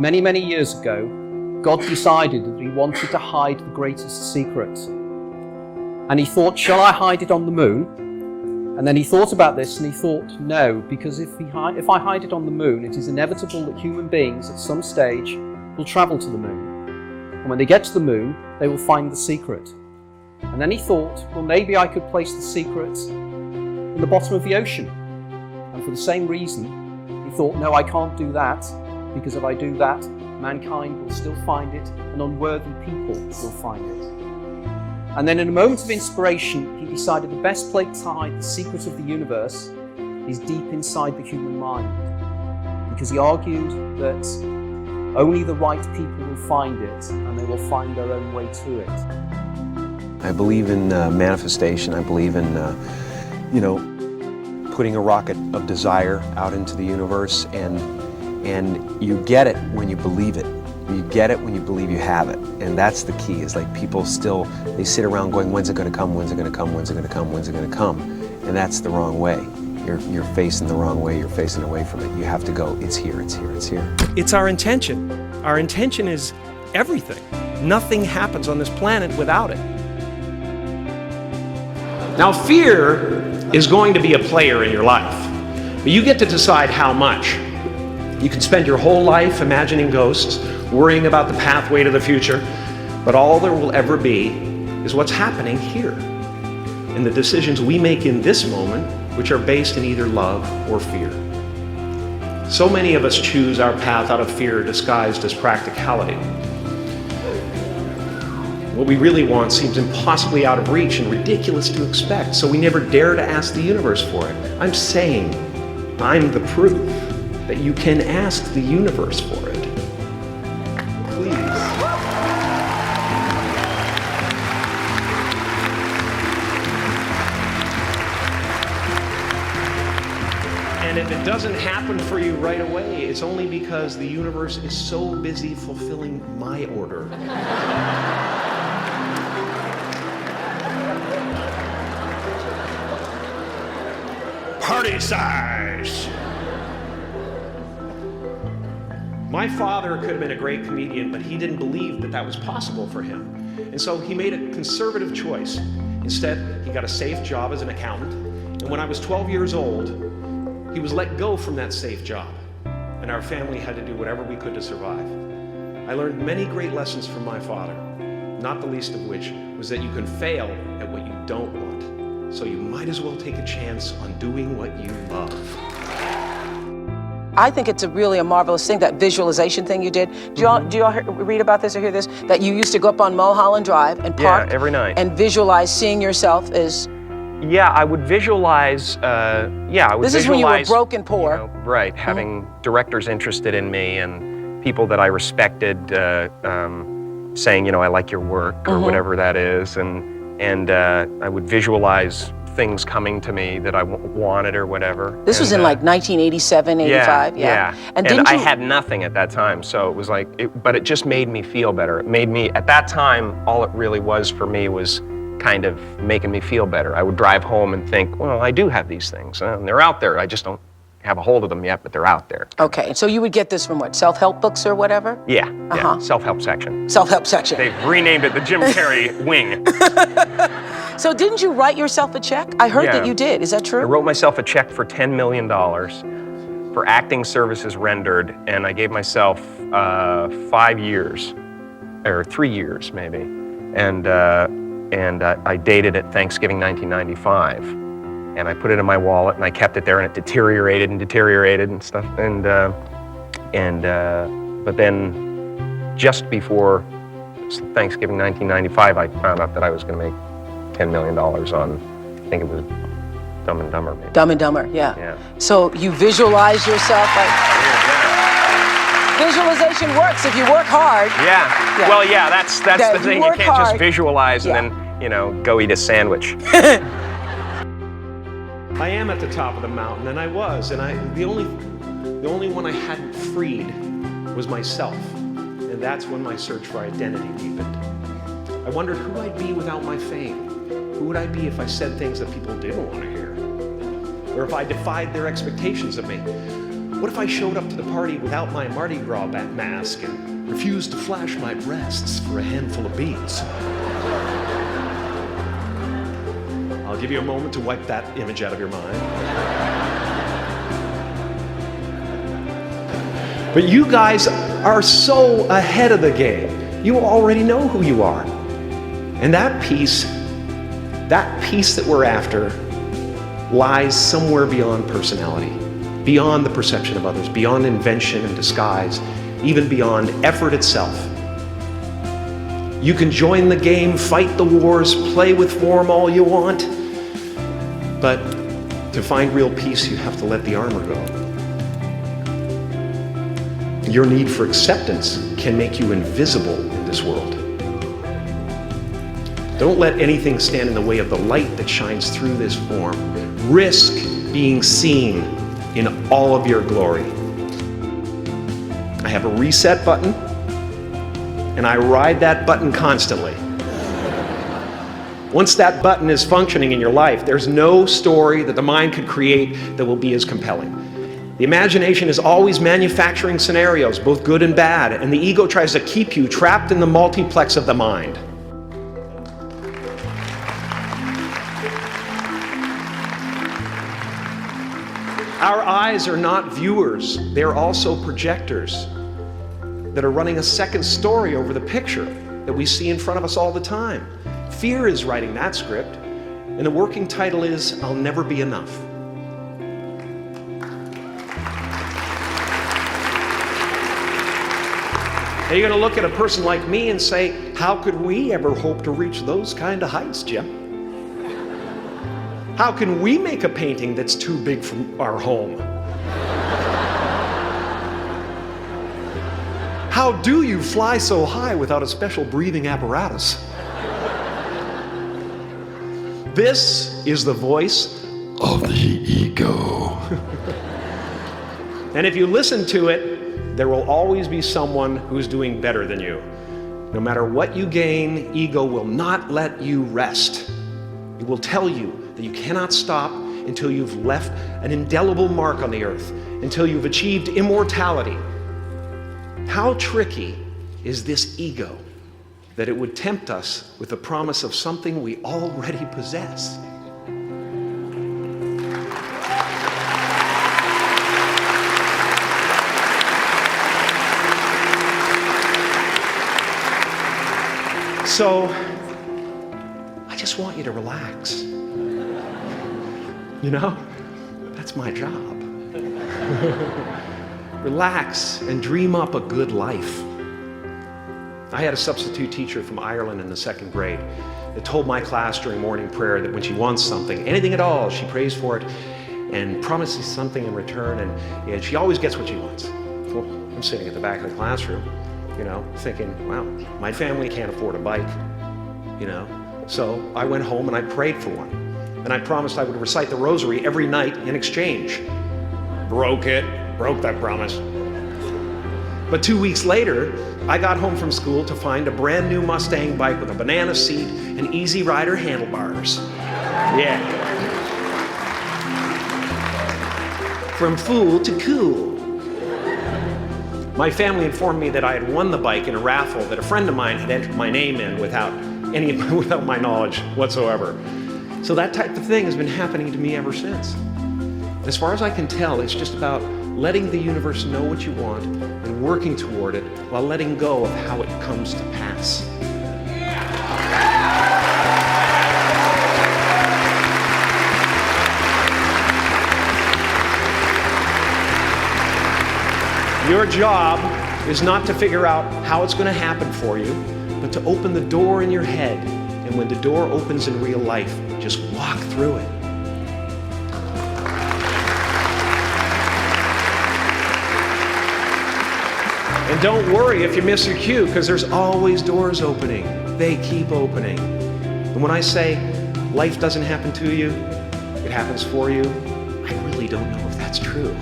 Many, many years ago, God decided that he wanted to hide the greatest secret. And he thought, shall I hide it on the moon? And then he thought about this and he thought, no, because if I hide it on the moon, it is inevitable that human beings at some stage will travel to the moon. And when they get to the moon, they will find the secret. And then he thought, well, maybe I could place the secret in the bottom of the ocean. And for the same reason, he thought, no, I can't do that, because if I do that, mankind will still find it, and unworthy people will find it. And then in a moment of inspiration, he decided the best place to hide the secret of the universe is deep inside the human mind. Because he argued that only the right people will find it, and they will find their own way to it. I believe in manifestation. I believe in, putting a rocket of desire out into the universe, and you get it when you believe it. You get it when you believe you have it. And that's the key, is like people still, they sit around going, when's it gonna come, when's it gonna come, when's it gonna come, when's it gonna come? And that's the wrong way. You're facing the wrong way, you're facing away from it. You have to go, it's here, it's here, it's here. It's our intention. Our intention is everything. Nothing happens on this planet without it. Now, fear is going to be a player in your life, but you get to decide how much. You can spend your whole life imagining ghosts, worrying about the pathway to the future, but all there will ever be is what's happening here, and the decisions we make in this moment, which are based in either love or fear. So many of us choose our path out of fear disguised as practicality. What we really want seems impossibly out of reach and ridiculous to expect, so we never dare to ask the universe for it. I'm saying, I'm the proof that you can ask the universe for it. Please. And if it doesn't happen for you right away, it's only because the universe is so busy fulfilling my order. Party size! My father could have been a great comedian, but he didn't believe that that was possible for him. And so he made a conservative choice. Instead, he got a safe job as an accountant. And when I was 12 years old, he was let go from that safe job. And our family had to do whatever we could to survive. I learned many great lessons from my father, not the least of which was that you can fail at what you don't want. So you might as well take a chance on doing what you love. I think it's really a marvelous thing, that visualization thing you did. Do y'all read about this or hear this? That you used to go up on Mulholland Drive and park every night and visualize seeing yourself as... Yeah, I would visualize, This is when you were broke and poor. Right, having directors interested in me and people that I respected saying, I like your work or whatever that is. And I would visualize things coming to me that I wanted or whatever. This was in like 1987, 85? Yeah. And I had nothing at that time, so it was like, but it just made me feel better. It made me, at that time, all it really was for me was kind of making me feel better. I would drive home and think, well, I do have these things, and they're out there. I just don't have a hold of them yet, but they're out there. Okay, so you would get this from what, self-help books or whatever? Yeah, self-help section. Self-help section. They've renamed it the Jim Carrey wing. So didn't you write yourself a check? I heard that you did, is that true? I wrote myself a check for $10 million for acting services rendered, and I gave myself 5 years, or 3 years maybe, and I dated it Thanksgiving 1995. And I put it in my wallet, and I kept it there, and it deteriorated and stuff. But then, just before Thanksgiving 1995, I found out that I was going to make $10 million on, I think it was Dumb and Dumber, maybe. Dumb and Dumber, yeah. So you visualize yourself like... Visualization works if you work hard. Yeah. Well, yeah, that's the thing. You can't just visualize and then, go eat a sandwich. I am at the top of the mountain, and I was, and the only one I hadn't freed was myself, and that's when my search for identity deepened. I wondered who I'd be without my fame. Who would I be if I said things that people didn't want to hear? Or if I defied their expectations of me? What if I showed up to the party without my Mardi Gras mask and refused to flash my breasts for a handful of beads? I'll give you a moment to wipe that image out of your mind. But you guys are so ahead of the game. You already know who you are. And that peace that we're after lies somewhere beyond personality, beyond the perception of others, beyond invention and disguise, even beyond effort itself. You can join the game, fight the wars, play with form all you want, but to find real peace, you have to let the armor go. Your need for acceptance can make you invisible in this world. Don't let anything stand in the way of the light that shines through this form. Risk being seen in all of your glory. I have a reset button, and I ride that button constantly. Once that button is functioning in your life, there's no story that the mind could create that will be as compelling. The imagination is always manufacturing scenarios, both good and bad, and the ego tries to keep you trapped in the multiplex of the mind. Our eyes are not viewers, they're also projectors that are running a second story over the picture that we see in front of us all the time. Fear is writing that script, and the working title is, I'll Never Be Enough. Now you're going to look at a person like me and say, how could we ever hope to reach those kind of heights, Jim? How can we make a painting that's too big for our home? How do you fly so high without a special breathing apparatus? This is the voice of the ego. And if you listen to it, there will always be someone who's doing better than you. No matter what you gain, ego will not let you rest. It will tell you that you cannot stop until you've left an indelible mark on the earth, until you've achieved immortality. How tricky is this ego that it would tempt us with the promise of something we already possess? So, I just want you to relax. You know, that's my job. Relax and dream up a good life. I had a substitute teacher from Ireland in the 2nd grade that told my class during morning prayer that when she wants something, anything at all, she prays for it and promises something in return, and she always gets what she wants. Well, I'm sitting at the back of the classroom, you know, thinking, wow, my family can't afford a bike, you know. So I went home and I prayed for one. And I promised I would recite the rosary every night in exchange. Broke that promise. But 2 weeks later, I got home from school to find a brand new Mustang bike with a banana seat and Easy Rider handlebars. Yeah. From fool to cool. My family informed me that I had won the bike in a raffle that a friend of mine had entered my name in without my knowledge whatsoever. So that type of thing has been happening to me ever since. As far as I can tell, it's just about letting the universe know what you want and working toward it while letting go of how it comes to pass. Your job is not to figure out how it's going to happen for you, but to open the door in your head. And when the door opens in real life, just walk through it. And don't worry if you miss your cue, because there's always doors opening. They keep opening. And when I say life doesn't happen to you, it happens for you, I really don't know if that's true.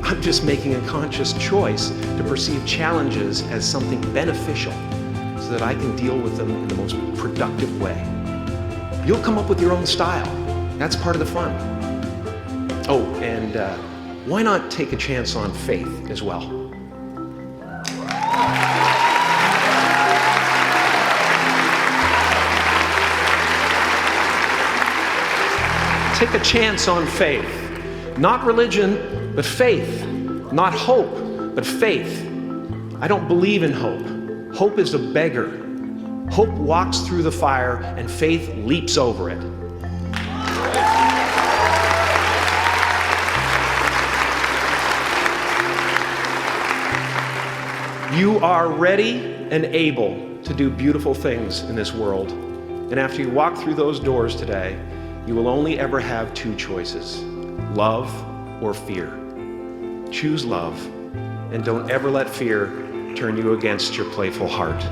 I'm just making a conscious choice to perceive challenges as something beneficial so that I can deal with them in the most productive way. You'll come up with your own style. That's part of the fun. Oh, and why not take a chance on faith as well? Take a chance on faith. Not religion, but faith. Not hope, but faith. I don't believe in hope. Hope is a beggar. Hope walks through the fire and faith leaps over it. You are ready and able to do beautiful things in this world. And after you walk through those doors today, you will only ever have two choices: love or fear. Choose love, and don't ever let fear turn you against your playful heart.